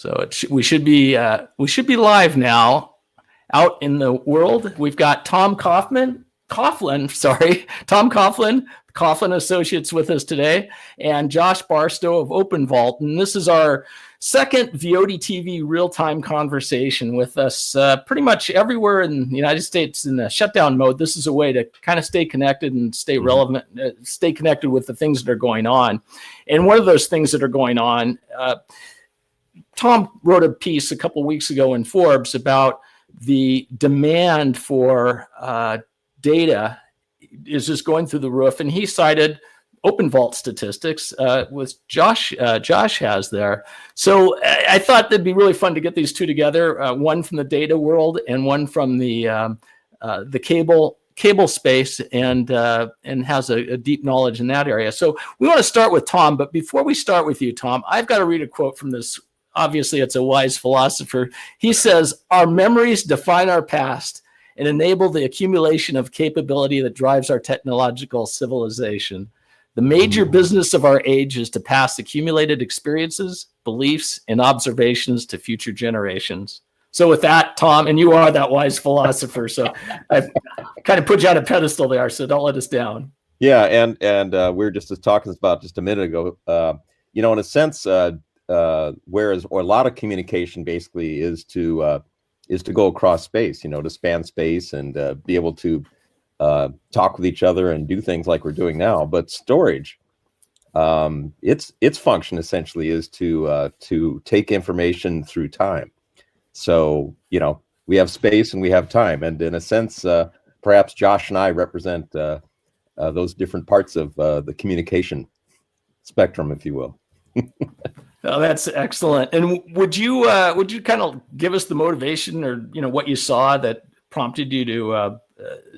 So we should be live now, out in the world. We've got Tom Coughlin, Coughlin Associates with us today, and Josh Barstow of OpenVault. And this is our second ViodiTV real-time conversation with us pretty much everywhere in the United States in the shutdown mode. This is a way to kind of stay connected and stay relevant, stay connected with the things that are going on. And one of those things that are going on, Tom wrote a piece a couple of weeks ago in Forbes about the demand for data is just going through the roof, and he cited OpenVault statistics with Josh has there. So I thought that'd be really fun to get these two together, one from the data world and one from the cable space, and has a deep knowledge in that area. So we want to start with Tom, but before we start with you, Tom, I've got to read a quote from this. Obviously, it's a wise philosopher. He says, "Our memories define our past and enable the accumulation of capability that drives our technological civilization. The major business of our age is to pass accumulated experiences, beliefs, and observations to future generations." So with that, Tom, and you are that wise philosopher, so I've kind of put you on a pedestal there, so don't let us down. Yeah, and we were just talking about just a minute ago, in a sense, whereas a lot of communication basically is to go across space, to span space and be able to talk with each other and do things like we're doing now. But storage, its function essentially is to take information through time. So we have space and we have time, and in a sense, perhaps Josh and I represent those different parts of the communication spectrum, if you will. Oh, that's excellent. And would you kind of give us the motivation, or what you saw that prompted you to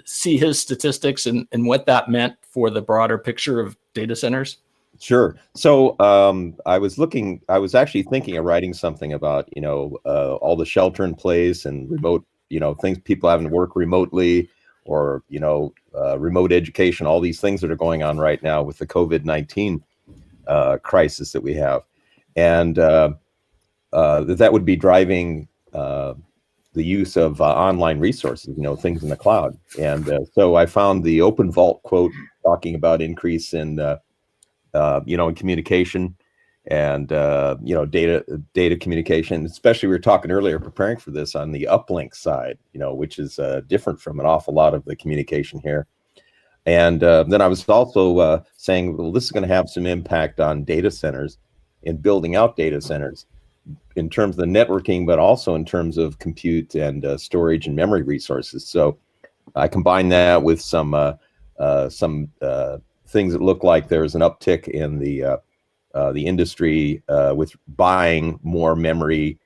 see his statistics and what that meant for the broader picture of data centers? Sure. So I was actually thinking of writing something about all the shelter in place and remote things, people having to work remotely, or remote education, all these things that are going on right now with the COVID-19 crisis that we have. And that would be driving the use of online resources, things in the cloud. And so I found the OpenVault quote talking about increase in, in communication and, data communication. Especially, we were talking earlier, preparing for this, on the uplink side, which is different from an awful lot of the communication here. And then I was also saying, well, this is going to have some impact on data centers and building out data centers in terms of the networking, but also in terms of compute and storage and memory resources. So I combine that with some things that look like there's an uptick in the industry with buying more memory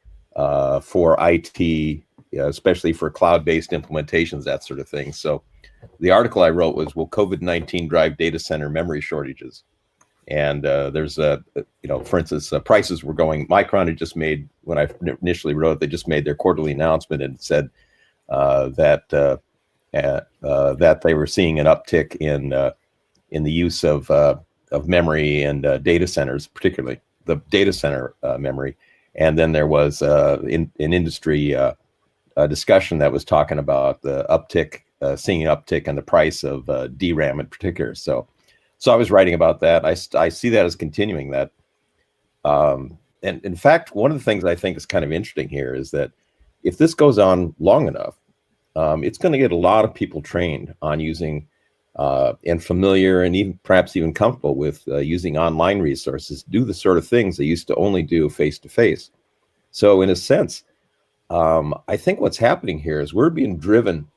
for IT, especially for cloud-based implementations, that sort of thing. So the article I wrote was, "Will COVID-19 drive data center memory shortages?" And there's for instance, prices were going. Micron had just made, when I initially wrote, they just made their quarterly announcement and said that they were seeing an uptick in the use of memory and data centers, particularly the data center memory. And then there was in industry discussion that was talking about the uptick, seeing an uptick in the price of DRAM in particular. So I was writing about that. I see that as continuing that. And in fact, one of the things I think is kind of interesting here is that if this goes on long enough, it's going to get a lot of people trained on using and familiar and even perhaps even comfortable with using online resources, do the sort of things they used to only do face-to-face. So in a sense, I think what's happening here is we're being driven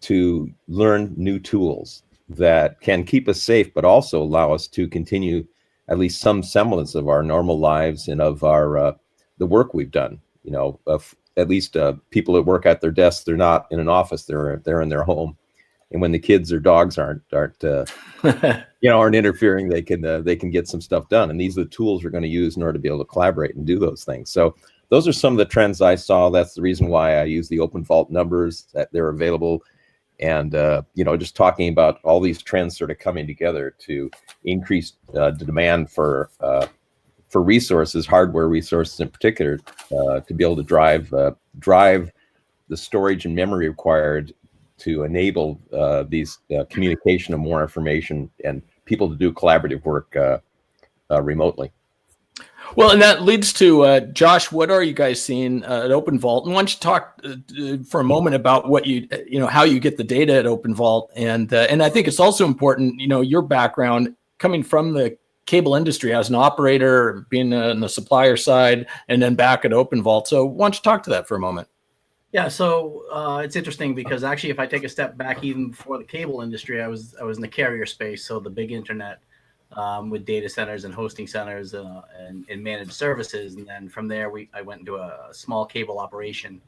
to learn new tools that can keep us safe, but also allow us to continue at least some semblance of our normal lives and of our the work we've done. At least people that work at their desks, they're not in an office; they're in their home. And when the kids or dogs aren't interfering, they can get some stuff done. And these are the tools we're going to use in order to be able to collaborate and do those things. So those are some of the trends I saw. That's the reason why I use the OpenVault numbers, that they're available. And, just talking about all these trends sort of coming together to increase the demand for for resources, hardware resources in particular, to be able to drive the storage and memory required to enable these communication of more information and people to do collaborative work remotely. Well, and that leads to Josh. What are you guys seeing at OpenVault? And why don't you talk for a moment about what how you get the data at OpenVault, and I think it's also important, your background coming from the cable industry as an operator, being on the supplier side, and then back at OpenVault. So why don't you talk to that for a moment? Yeah, so it's interesting because actually, if I take a step back, even before the cable industry, I was in the carrier space, so the big internet. With data centers and hosting centers and managed services. And then from there, I went into a small cable operation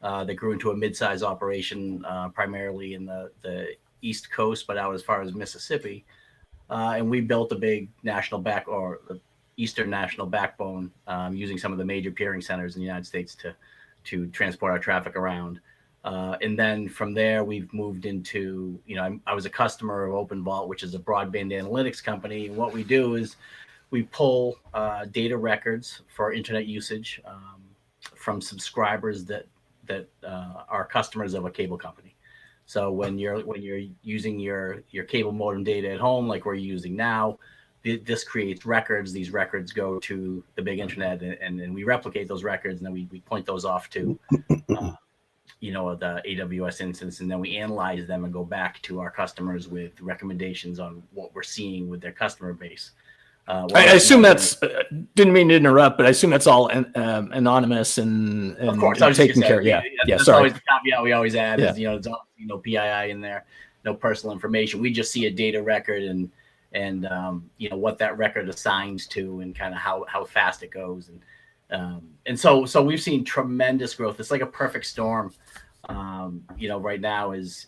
that grew into a mid-size operation, primarily in the East Coast, but out as far as Mississippi. And we built a big Eastern national backbone using some of the major peering centers in the United States to transport our traffic around. And then from there, we've moved into, I was a customer of OpenVault, which is a broadband analytics company. And what we do is we pull data records for internet usage from subscribers that are customers of a cable company. So when you're using your cable modem data at home, like we're using now, this creates records. These records go to the big internet, and we replicate those records, and then we point those off to the AWS instance, and then we analyze them and go back to our customers with recommendations on what we're seeing with their customer base. I assume that's, didn't mean to interrupt, but I assume that's all anonymous and of course, taken care of. Yeah. That's Sorry. always the caveat we always add is, there's no PII in there, no personal information. We just see a data record and what that record assigns to and kind of how fast it goes. And so we've seen tremendous growth. It's like a perfect storm. Right now is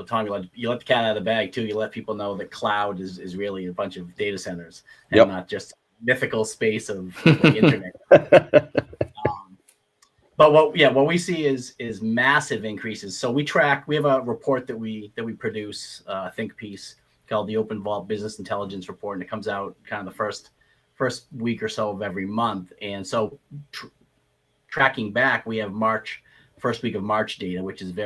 Tom, you let the cat out of the bag too. You let people know that cloud is really a bunch of data centers and not just mythical space of the internet. But what we see is massive increases. So we have a report that we produce, a think piece called the OpenVault Business Intelligence Report, and it comes out kind of the first week or so of every month. And so tracking back, we have first week of March data, which is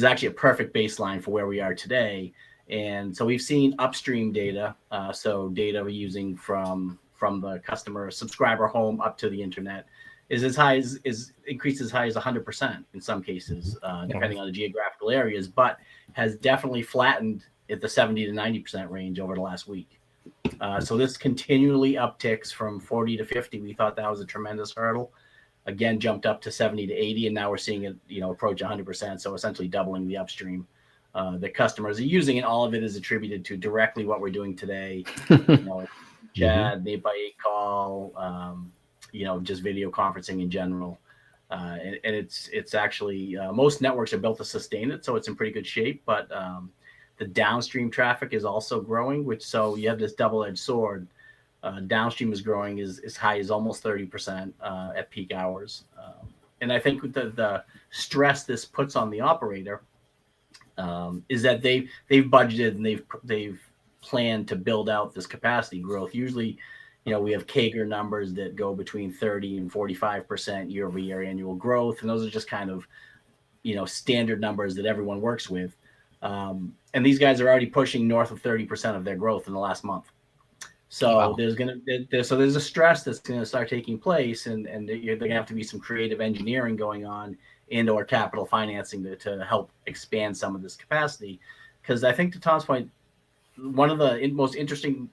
actually a perfect baseline for where we are today. And so we've seen upstream data, so data we're using from the customer subscriber home up to the internet is increased as high as 100% in some cases, depending on the geographical areas, but has definitely flattened at the 70 to 90% range over the last week. So this continually upticks from 40 to 50. We thought that was a tremendous hurdle. Again, jumped up to 70 to 80, and now we're seeing it, approach 100%. So essentially doubling the upstream that customers are using, and all of it is attributed to directly what we're doing today. Chat, 8x8 call, just video conferencing in general. And it's actually most networks are built to sustain it, so it's in pretty good shape. But the downstream traffic is also growing, so you have this double-edged sword. Downstream is growing as high as almost 30% at peak hours. And I think the stress this puts on the operator is that they've budgeted and they've planned to build out this capacity growth. Usually, we have CAGR numbers that go between 30 and 45% year-over-year annual growth, and those are just kind of standard numbers that everyone works with. And these guys are already pushing north of 30% of their growth in the last month. So wow. There's a stress that's going to start taking place, and there's going to have to be some creative engineering going on and/or capital financing to help expand some of this capacity. Because I think, to Tom's point, one of the most interesting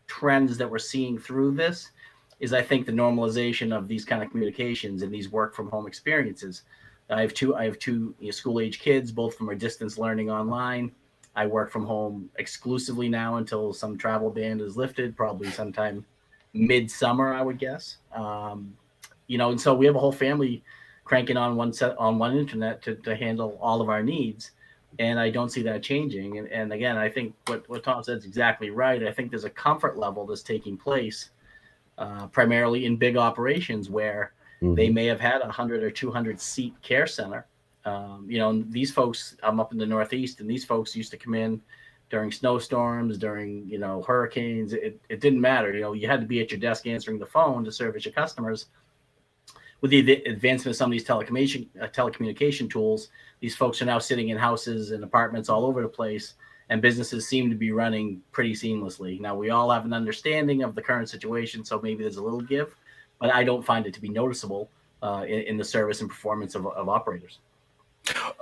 trends that we're seeing through this is, I think, the normalization of these kind of communications and these work from home experiences. I have two school age kids, both from our distance learning online. I work from home exclusively now until some travel ban is lifted, probably sometime midsummer, I would guess. And so we have a whole family cranking on one internet to handle all of our needs. And I don't see that changing. And again, I think what Tom said is exactly right. I think there's a comfort level that's taking place primarily in big operations where they may have had 100 or 200 seat care center. These folks, I'm up in the Northeast, and these folks used to come in during snowstorms, during hurricanes. It didn't matter. You had to be at your desk answering the phone to service your customers. With the advancement of some of these telecommunication tools, these folks are now sitting in houses and apartments all over the place, and businesses seem to be running pretty seamlessly. Now, we all have an understanding of the current situation, so maybe there's a little give, but I don't find it to be noticeable in the service and performance of operators.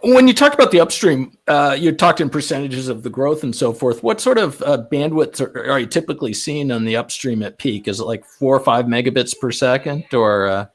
When you talked about the upstream, you talked in percentages of the growth and so forth. What sort of bandwidth are you typically seeing on the upstream at peak? Is it like 4 or 5 megabits per second, or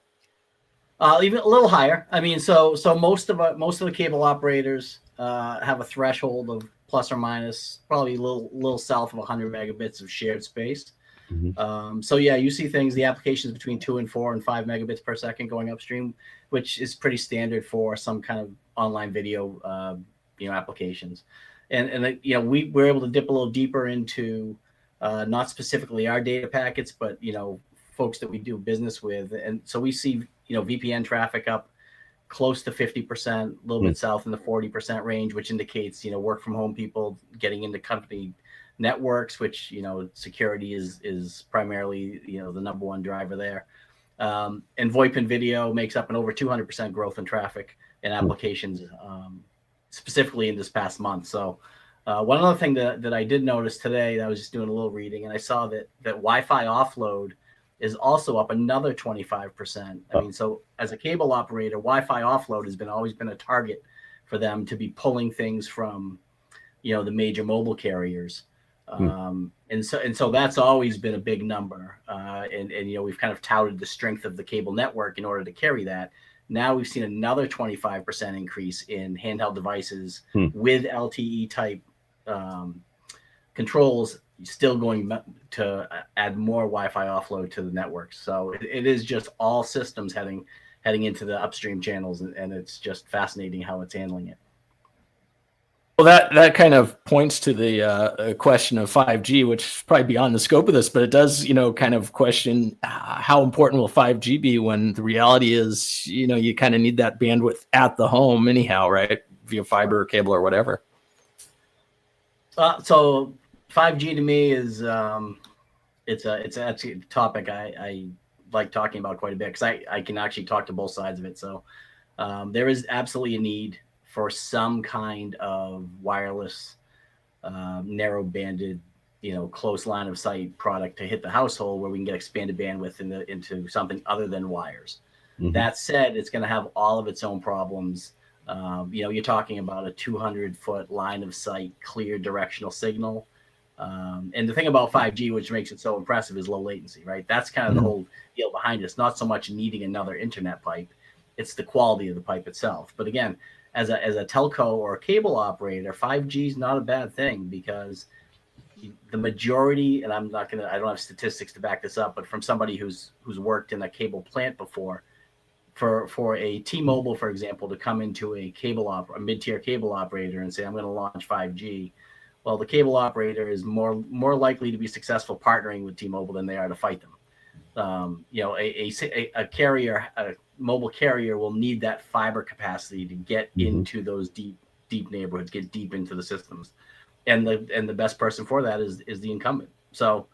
even a little higher? I mean, so most of the cable operators have a threshold of plus or minus, probably a little south of 100 megabits of shared space. Mm-hmm. So yeah, you see things, the applications between 2 and 4 and 5 megabits per second going upstream, which is pretty standard for some kind of online video, applications. And we're able to dip a little deeper into not specifically our data packets, but folks that we do business with, and so we see VPN traffic up close to 50%, a little bit south in the 40% range, which indicates work from home people getting into company networks, which security is primarily the number one driver there. And VoIP and video makes up an over 200% growth in traffic and applications, specifically in this past month. So one other thing that I did notice today, I was just doing a little reading, and I saw that Wi-Fi offload is also up another 25%. I mean, so as a cable operator, Wi-Fi offload has always been a target for them to be pulling things from, the major mobile carriers. And so that's always been a big number. And we've kind of touted the strength of the cable network in order to carry that. Now we've seen another 25% increase in handheld devices with LTE type controls, still going to add more Wi-Fi offload to the network. So it is just all systems heading into the upstream channels, and it's just fascinating how it's handling it. Well, that kind of points to the question of 5G, which is probably beyond the scope of this, but it does, kind of question how important will 5G be when the reality is, you kind of need that bandwidth at the home anyhow, right? Via fiber or cable or whatever. So 5G to me is it's actually a topic I like talking about quite a bit, because I can actually talk to both sides of it. So there is absolutely a need for some kind of wireless, narrow banded, close line of sight product to hit the household where we can get expanded bandwidth into something other than wires. Mm-hmm. That said, it's going to have all of its own problems. You're talking about a 200-foot line of sight, clear directional signal. And the thing about 5G, which makes it so impressive, is low latency, right? That's kind of the whole deal behind it. It's not so much needing another internet pipe, it's the quality of the pipe itself. But again, as a telco or a cable operator, 5G is not a bad thing, because the majority, and I don't have statistics to back this up, but from somebody who's worked in a cable plant before, for a T-Mobile, for example, to come into a mid-tier cable operator and say, I'm going to launch 5G. Well, the cable operator is more likely to be successful partnering with T-Mobile than they are to fight them. A carrier, a mobile carrier, will need that fiber capacity to get into those deep neighborhoods, get deep into the systems, and the best person for that is the incumbent. So,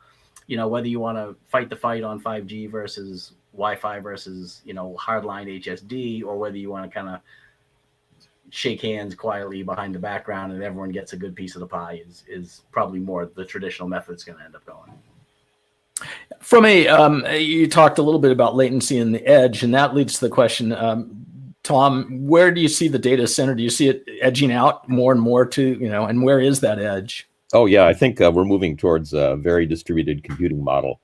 whether you want to fight the fight on 5G versus Wi-Fi versus hardline HSD, or whether you want to kind of shake hands quietly behind the background and everyone gets a good piece of the pie, is probably more the traditional method that's going to end up going. From you talked a little bit about latency and the edge, and that leads to the question, Tom, where do you see the data center? Do you see it edging out more and more to, and where is that edge? Oh yeah, I think we're moving towards a very distributed computing model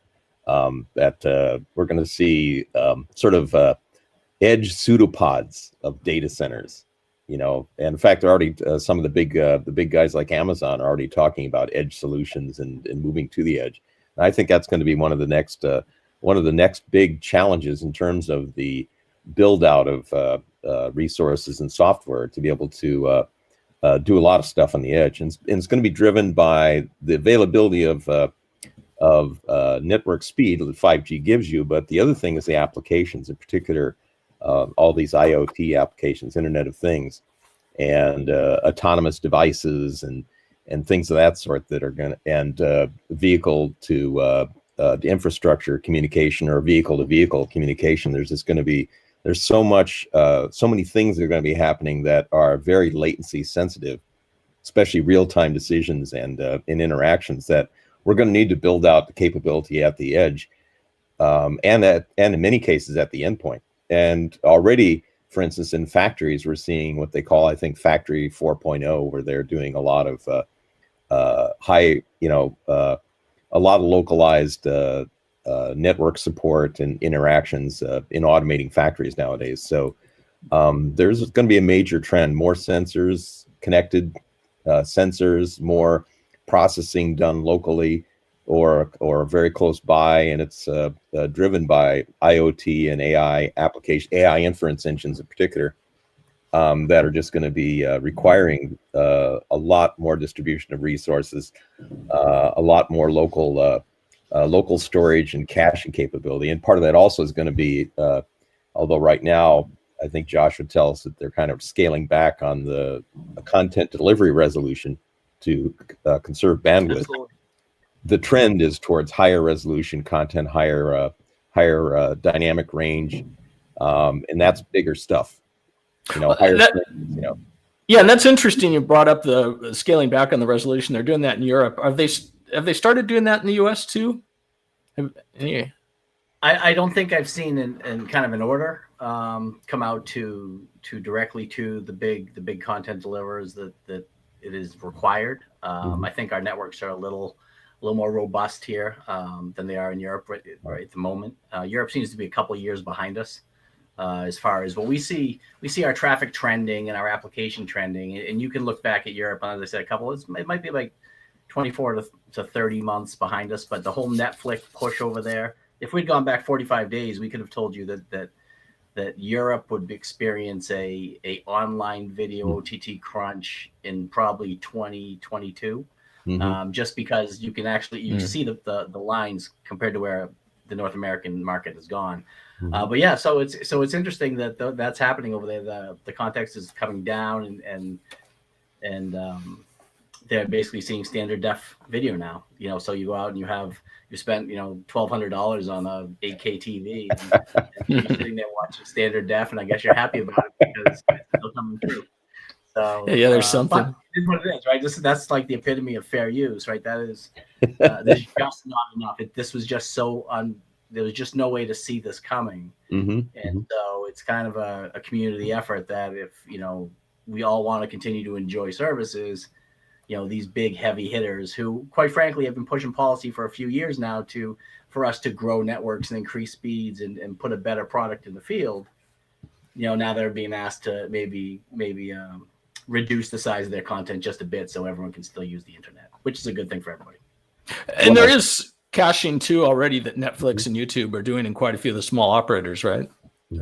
that we're going to see sort of edge pseudopods of data centers. And in fact, they're already some of the big guys like Amazon are already talking about edge solutions and moving to the edge. And I think that's going to be one of the next big challenges in terms of the build out of resources and software to be able to do a lot of stuff on the edge. And it's going to be driven by the availability of network speed that 5G gives you. But the other thing is the applications, in particular, all these IoT applications, Internet of Things, and autonomous devices, and and things of that sort that are going to, and vehicle to the infrastructure communication or vehicle to vehicle communication. There's just going to be, there's so many things that are going to be happening that are very latency sensitive, especially real-time decisions and in interactions, that we're going to need to build out the capability at the edge, and in many cases at the endpoint. And already, for instance, in factories, we're seeing what they call, I think, Factory 4.0, where they're doing a lot of a lot of localized network support and interactions in automating factories nowadays. So there's going to be a major trend: more sensors, connected sensors, more processing done locally or very close by, and it's driven by IoT and AI AI inference engines in particular, that are just going to be requiring a lot more distribution of resources, a lot more local storage and caching capability. And part of that also is going to be, although right now I think Josh would tell us that they're kind of scaling back on the content delivery resolution to conserve bandwidth. Absolutely. The trend is towards higher resolution content, higher dynamic range, and that's bigger stuff. Higher strength, Yeah, and that's interesting. You brought up the scaling back on the resolution. They're doing that in Europe. Have they started doing that in the US too? I don't think I've seen in kind of an order come out to directly to the big content deliverers that it is required. I think our networks are a little more robust here than they are in Europe right at the moment. Europe seems to be a couple of years behind us as far as what we see. We see our traffic trending and our application trending, and you can look back at Europe, and as I said, it might be like 24 to 30 months behind us. But the whole Netflix push over there, if we'd gone back 45 days, we could have told you that Europe would experience a online video OTT crunch in probably 2022, just because you can actually see the lines compared to where the North American market has gone. But yeah, so it's interesting that that's happening over there. The context is coming down, and they're basically seeing standard def video now. So you go out and you spent $1,200 on a 8K TV, and you're sitting there watching standard def, and I guess you're happy about it because it's still coming through. So yeah, there's something. But it is what it is, right? That's like the epitome of fair use, right? That is, there's just not enough. This was just there was just no way to see this coming, and so it's kind of a community effort that if we all want to continue to enjoy services, these big heavy hitters who, quite frankly, have been pushing policy for a few years now for us to grow networks and increase speeds and put a better product in the field. Now they're being asked to maybe reduce the size of their content just a bit so everyone can still use the internet, which is a good thing for everybody. And there is caching too already that Netflix and YouTube are doing in quite a few of the small operators, right?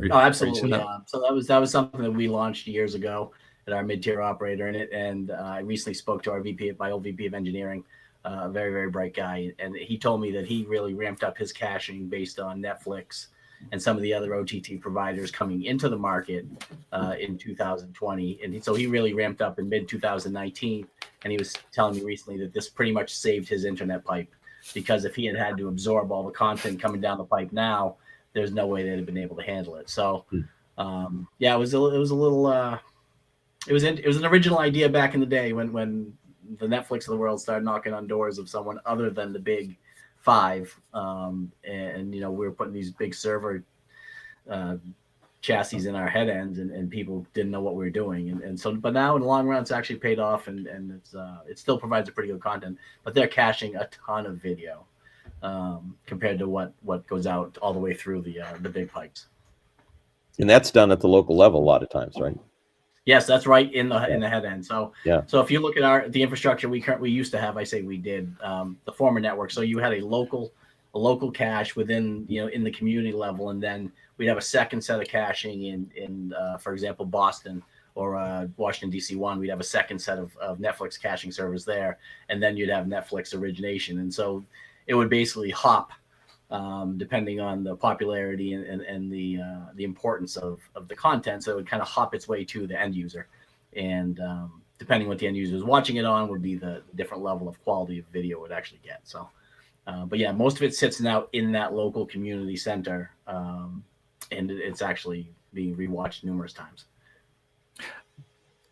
Oh, absolutely. Yeah. So that was something that we launched years ago at our mid-tier operator, and I recently spoke to my old VP of engineering, a very, very bright guy, and he told me that he really ramped up his caching based on Netflix and some of the other OTT providers coming into the market in 2020. And so he really ramped up in mid-2019, and he was telling me recently that this pretty much saved his internet pipe, because if he had to absorb all the content coming down the pipe now, there's no way they'd have been able to handle it. So yeah, it was an original idea back in the day when the Netflix of the world started knocking on doors of someone other than the big five, and we were putting these big server chassis in our head ends, and people didn't know what we were doing, and so, but now in the long run it's actually paid off, and it still provides a pretty good content, but they're caching a ton of video compared to what goes out all the way through the big pipes. And that's done at the local level a lot of times, right? Yes, that's right in the head end. So yeah. So if you look at the infrastructure we used to have, I say we did, the former network. So you had a local cache within in the community level, and then we'd have a second set of caching in for example Boston or Washington DC 1. We'd have a second set of Netflix caching servers there, and then you'd have Netflix origination, and so it would basically hop depending on the popularity and the importance of the content. So it would kind of hop its way to the end user. And depending what the end user is watching it on, would be the different level of quality of video it would actually get. So, but yeah, most of it sits now in that local community center, and it's actually being rewatched numerous times.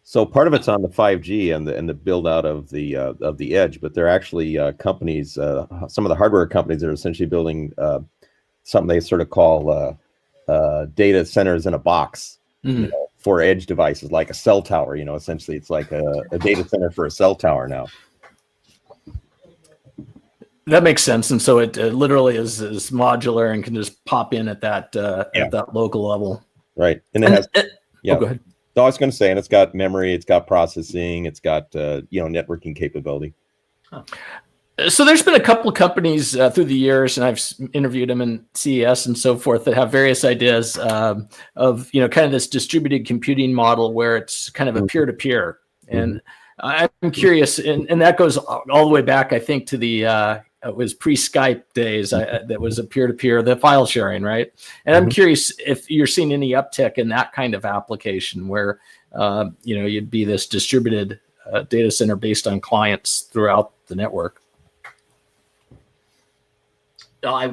So part of it's on the 5G and the build out of the edge, but there are actually companies, some of the hardware companies that are essentially building something they sort of call data centers in a box, you know, for edge devices, like a cell tower. You know, essentially it's like a data center for a cell tower now. That makes sense, and so it literally is modular and can just pop in at that local level. Right, and it has Oh, go ahead. No, I was going to say, and it's got memory, it's got processing, it's got networking capability. Huh. So there's been a couple of companies through the years, and I've interviewed them in CES and so forth, that have various ideas of kind of this distributed computing model where it's kind of a peer-to-peer. And I'm curious, and that goes all the way back, I think, to the it was pre-Skype days. That was a peer-to-peer, the file sharing, right? And I'm curious if you're seeing any uptick in that kind of application where you'd be this distributed data center based on clients throughout the network.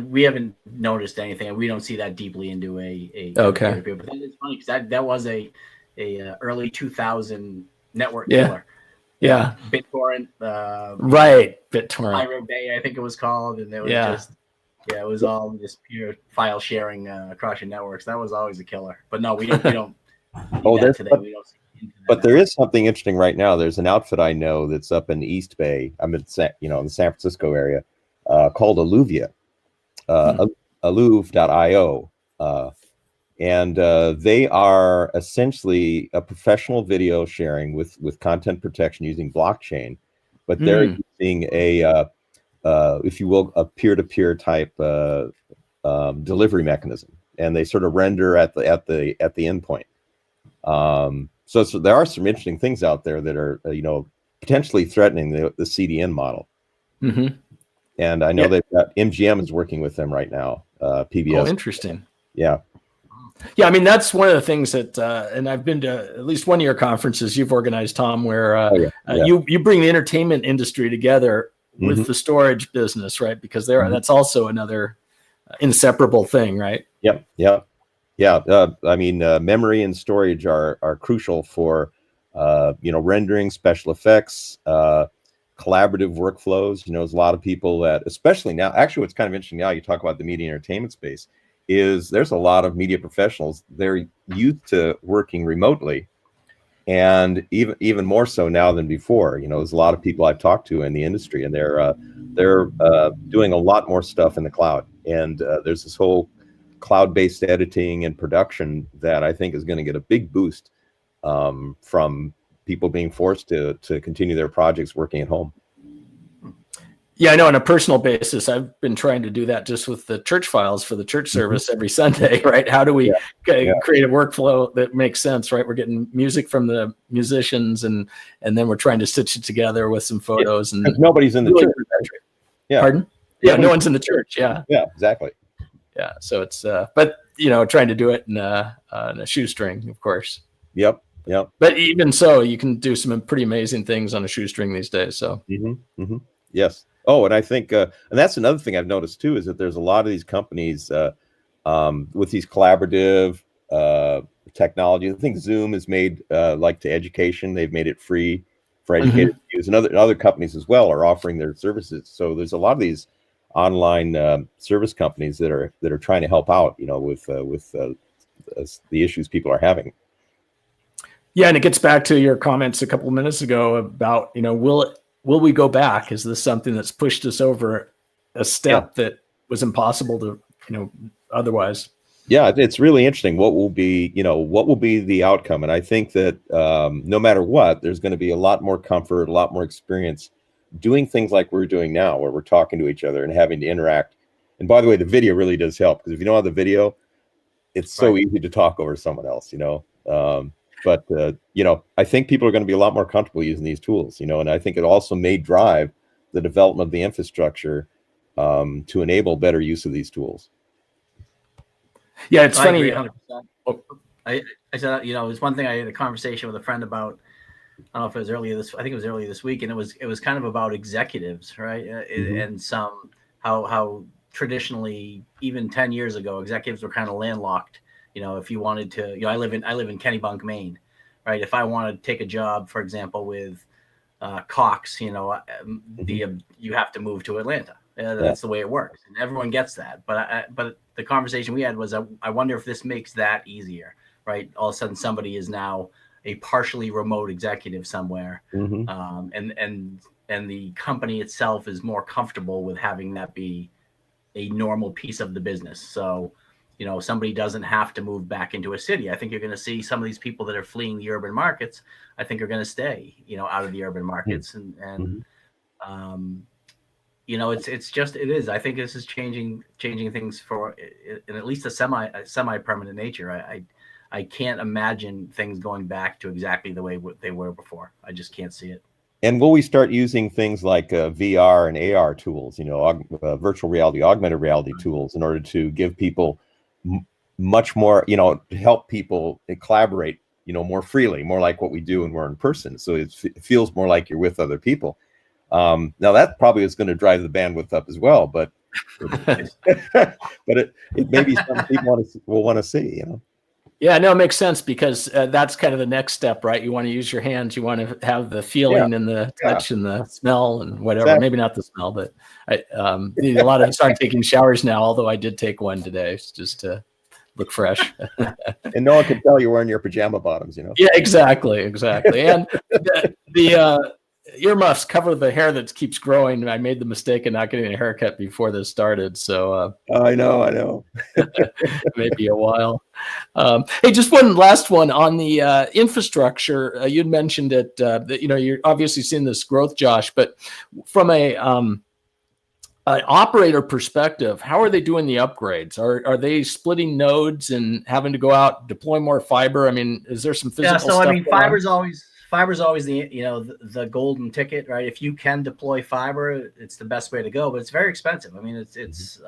We haven't noticed anything. We don't see that deeply into a okay. peer-to-peer. But it's funny because that was a early 2000 network killer. Yeah. BitTorrent. Right. BitTorrent. Pirate Bay, I think it was called, and it was it was all this pure file sharing across your networks. That was always a killer. But no, we don't. We don't today. We don't see but there is something interesting right now. There's an outfit I know that's up in East Bay. I'm in in the San Francisco area, called Alluvia. Alluv.io, and they are essentially a professional video sharing with content protection using blockchain, but they're using a if you will, a peer-to-peer type delivery mechanism, and they sort of render at the endpoint. So there are some interesting things out there that are potentially threatening the CDN model. And I know they've got MGM is working with them right now. PBS. Oh, interesting. Yeah. Yeah, I mean, that's one of the things that, and I've been to at least one of your conferences you've organized, Tom, where you bring the entertainment industry together with the storage business, right? Because that's also another inseparable thing, right? Yeah. I mean, memory and storage are crucial for rendering, special effects, collaborative workflows. There's a lot of people that, especially now, actually what's kind of interesting now, you talk about the media entertainment space, is there's a lot of media professionals, they're used to working remotely, and even more so now than before. There's a lot of people I've talked to in the industry, and they're doing a lot more stuff in the cloud, and there's this whole cloud-based editing and production that I think is going to get a big boost from people being forced to continue their projects working at home. Yeah, I know on a personal basis, I've been trying to do that just with the church files for the church service every Sunday, right? How do we create a workflow that makes sense, right? We're getting music from the musicians and then we're trying to stitch it together with some photos. And nobody's in the church. Yeah. Pardon? Yeah, no one's in the church. Yeah. Yeah, exactly. Yeah. So it's, but trying to do it in a shoestring, of course. Yep. But even so, you can do some pretty amazing things on a shoestring these days. So. Yes. Oh, and I think, and that's another thing I've noticed too, is that there's a lot of these companies with these collaborative technology. I think Zoom has made to education. They've made it free for educators to use, and other companies as well are offering their services. So there's a lot of these online service companies that are trying to help out, with the issues people are having. Yeah, and it gets back to your comments a couple of minutes ago about, will we go back? Is this something that's pushed us over a step that was impossible to, otherwise? Yeah, it's really interesting. What will be the outcome? And I think that no matter what, there's going to be a lot more comfort, a lot more experience doing things like we're doing now, where we're talking to each other and having to interact. And by the way, the video really does help, because if you don't have the video, it's so easy to talk over someone else, But I think people are going to be a lot more comfortable using these tools, and I think it also may drive the development of the infrastructure to enable better use of these tools. Yeah, it's funny. I said, it's one thing I had a conversation with a friend about I don't know if it was earlier this. I think it was earlier this week, and it was kind of about executives, right? And some how traditionally, even 10 years ago, executives were kind of landlocked. If you wanted to, I live in Kennebunk, Maine, right? If I wanted to take a job, for example, with Cox, you have to move to Atlanta. That's the way it works, and everyone gets that. But the conversation we had was, I wonder if this makes that easier, right? All of a sudden, somebody is now a partially remote executive somewhere, and the company itself is more comfortable with having that be a normal piece of the business. So, somebody doesn't have to move back into a city. I think you're going to see some of these people that are fleeing the urban markets, I think are going to stay, out of the urban markets. It is. I think this is changing things for in at least a semi-permanent nature. I can't imagine things going back to exactly the way they were before. I just can't see it. And will we start using things like VR and AR tools, virtual reality, augmented reality tools, in order to give people much more, to help people collaborate, more freely, more like what we do when we're in person. So it feels more like you're with other people. Now that probably is going to drive the bandwidth up as well, but it maybe some people will want to see, Yeah, no, it makes sense, because that's kind of the next step, right? You want to use your hands, you want to have the feeling and the touch and the smell and whatever. Exactly. Maybe not the smell, but a lot of us aren't taking showers now, although I did take one today just to look fresh. And no one can tell you're wearing your pajama bottoms, Yeah, exactly. And the earmuffs cover the hair that keeps growing. I made the mistake of not getting a haircut before this started, so I know. Maybe a while. Hey, just one last one on the infrastructure. You'd mentioned it. That you're obviously seeing this growth, Josh, but from an operator perspective, how are they doing the upgrades? Are they splitting nodes and having to go out deploy more fiber? I mean, is there some physical stuff? I mean, fiber's always the golden ticket, right? If you can deploy fiber, it's the best way to go, but it's very expensive. I mean, it's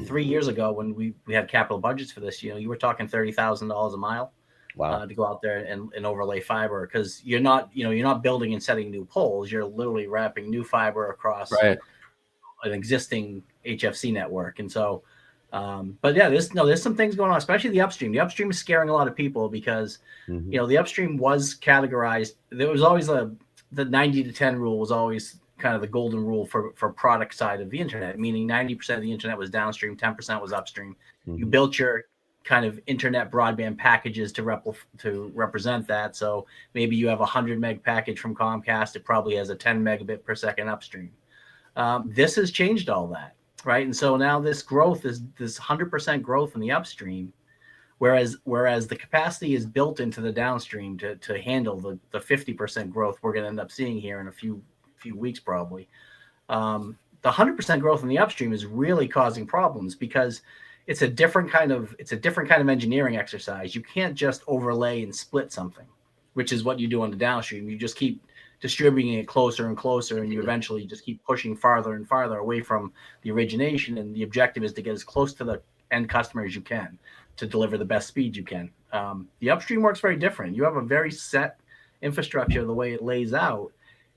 3 years ago when we had capital budgets for this, you were talking $30,000 a mile. Wow. To go out there and overlay fiber, because you're not building and setting new poles. You're literally wrapping new fiber across an existing HFC network. And so, but yeah, there's some things going on, especially the upstream. The upstream is scaring a lot of people because, the upstream was categorized. There was always the 90-10 rule was always kind of the golden rule for product side of the internet, meaning 90% of the internet was downstream, 10% was upstream. You built your kind of internet broadband packages to represent that. So maybe you have a 100 meg package from Comcast. It probably has a 10 megabit per second upstream. This has changed all that, right? And so now this growth is this 100% growth in the upstream, whereas the capacity is built into the downstream to handle the 50% growth we're going to end up seeing here in a few weeks probably. The 100% growth in the upstream is really causing problems because it's a different kind of engineering exercise. You can't just overlay and split something, which is what you do on the downstream. You just keep distributing it closer and closer, and you eventually just keep pushing farther and farther away from the origination. And the objective is to get as close to the end customer as you can to deliver the best speed you can. The upstream works very different. You have a very set infrastructure the way it lays out.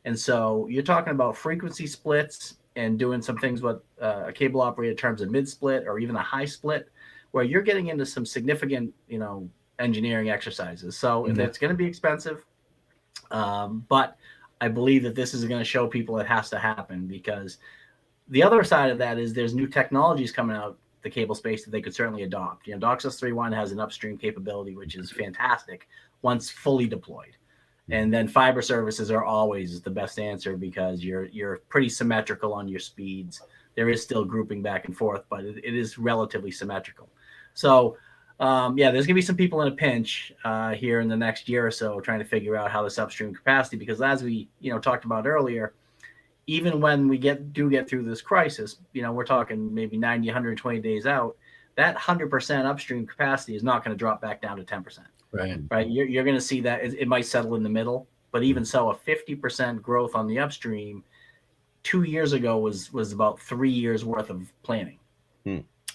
And so you're talking about frequency splits and doing some things with a cable operator in terms of mid-split or even a high split, where you're getting into some significant, engineering exercises. So it's going to be expensive. But I believe that this is going to show people it has to happen, because the other side of that is there's new technologies coming out the cable space that they could certainly adopt. DOCSIS 3.1 has an upstream capability, which is fantastic once fully deployed. And then fiber services are always the best answer because you're pretty symmetrical on your speeds. There is still grouping back and forth, but it is relatively symmetrical. So, there's going to be some people in a pinch here in the next year or so trying to figure out how this upstream capacity, because as we talked about earlier, even when we get through this crisis, we're talking maybe 90, 120 days out, that 100% upstream capacity is not going to drop back down to 10%. Right. You're going to see that it might settle in the middle, but even so, a 50% growth on the upstream 2 years ago was about 3 years worth of planning.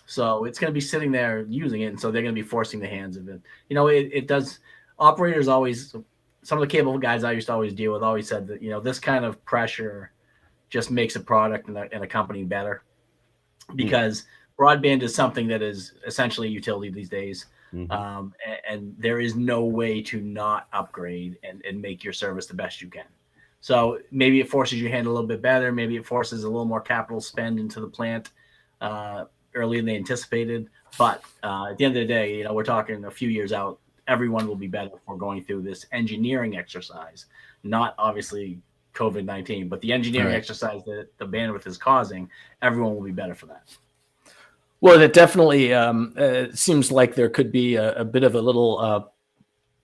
So it's going to be sitting there using it, and so they're going to be forcing the hands of it. It does. Operators always some of the cable guys I used to always deal with always said that, this kind of pressure just makes a product and a company better, because broadband is something that is essentially a utility these days. And there is no way to not upgrade and make your service the best you can. So maybe it forces your hand a little bit better. Maybe it forces a little more capital spend into the plant earlier than they anticipated. But at the end of the day, we're talking a few years out, everyone will be better for going through this engineering exercise, not obviously COVID-19, but the engineering exercise that the bandwidth is causing. Everyone will be better for that. Well, it definitely seems like there could be a bit of a little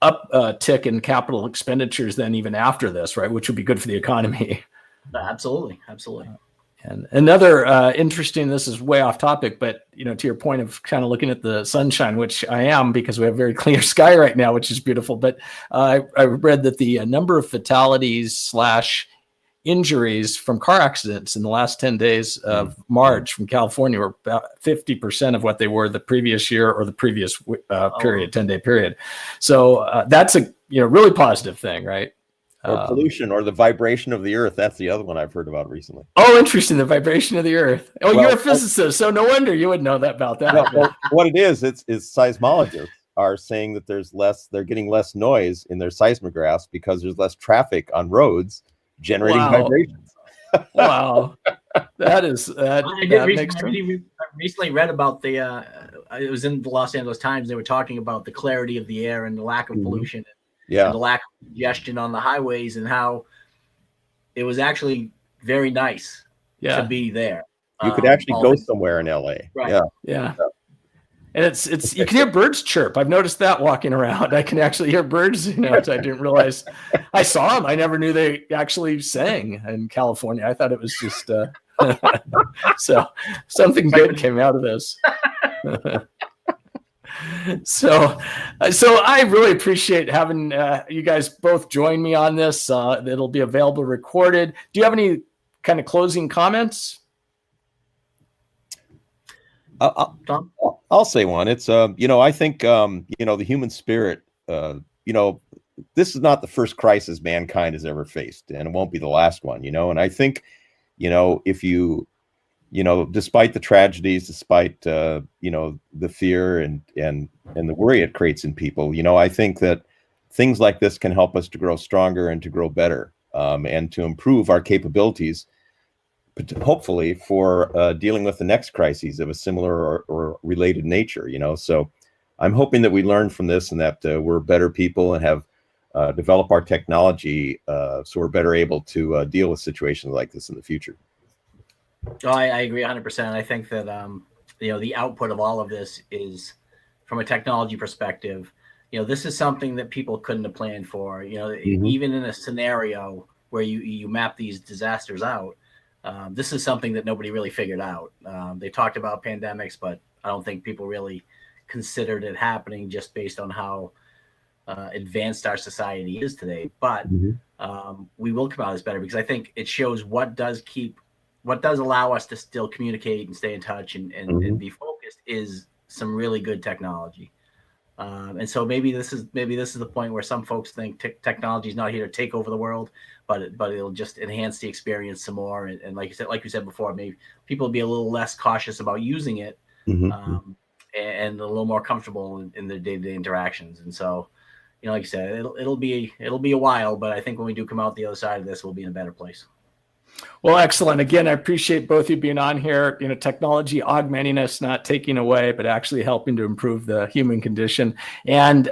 uptick in capital expenditures then even after this, right? Which would be good for the economy. Absolutely. And another interesting, this is way off topic, but to your point of kind of looking at the sunshine, which I am because we have very clear sky right now, which is beautiful. But I read that the number of fatalities / injuries from car accidents in the last 10 days of March from California were about 50% of what they were the previous year or the previous period, 10-day period. So that's a really positive thing, right? Or pollution, or the vibration of the earth. That's the other one I've heard about recently. Oh, interesting. The vibration of the earth. Oh, you're a physicist, so no wonder you would know about that. Well, what it is seismologists are saying that they're getting less noise in their seismographs because there's less traffic on roads generating vibrations. Wow. That recently read about it was in the Los Angeles Times. They were talking about the clarity of the air and the lack of pollution. And the lack of congestion on the highways, and how it was actually very nice to be there. You could actually go somewhere in LA. Right. Yeah. And it's you can hear birds chirp. I've noticed that walking around. I can actually hear birds, I didn't realize. I saw them. I never knew they actually sang in California. I thought it was just so something good came out of this. So I really appreciate having you guys both join me on this. It'll be available recorded. Do you have any kind of closing comments? I'll say one. It's I think the human spirit. This is not the first crisis mankind has ever faced, and it won't be the last one. And I think, if you. Despite the tragedies, despite the fear and the worry it creates in people, I think that things like this can help us to grow stronger and to grow better, and to improve our capabilities, hopefully for dealing with the next crises of a similar or related nature. So I'm hoping that we learn from this, and that we're better people and have develop our technology so we're better able to deal with situations like this in the future. Oh, I agree 100%. I think that the output of all of this is, from a technology perspective, this is something that people couldn't have planned for. Even in a scenario where you map these disasters out, this is something that nobody really figured out. They talked about pandemics, but I don't think people really considered it happening just based on how advanced our society is today. But we will come out as better, because I think it shows what does allow us to still communicate and stay in touch and be focused is some really good technology. And so maybe this is the point where some folks think technology is not here to take over the world, but it'll just enhance the experience some more. And like you said before, maybe people will be a little less cautious about using it, and a little more comfortable in their day-to-day interactions. And so, like you said, it'll be a while, but I think when we do come out the other side of this, we'll be in a better place. Well, excellent. Again, I appreciate both of you being on here. Technology augmenting us, not taking away, but actually helping to improve the human condition. And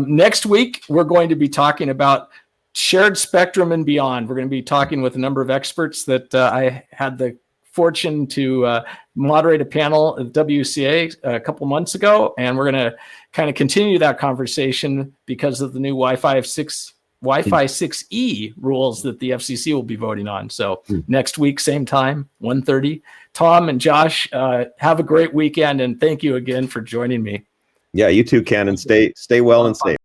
next week, we're going to be talking about shared spectrum and beyond. We're going to be talking with a number of experts that I had the fortune to moderate a panel at WCA a couple months ago, and we're going to kind of continue that conversation because of the new Wi-Fi 6E rules that the FCC will be voting on. So next week, same time, 1:30. Tom and Josh, have a great weekend, and thank you again for joining me. Yeah, you too, Ken, and stay well and safe.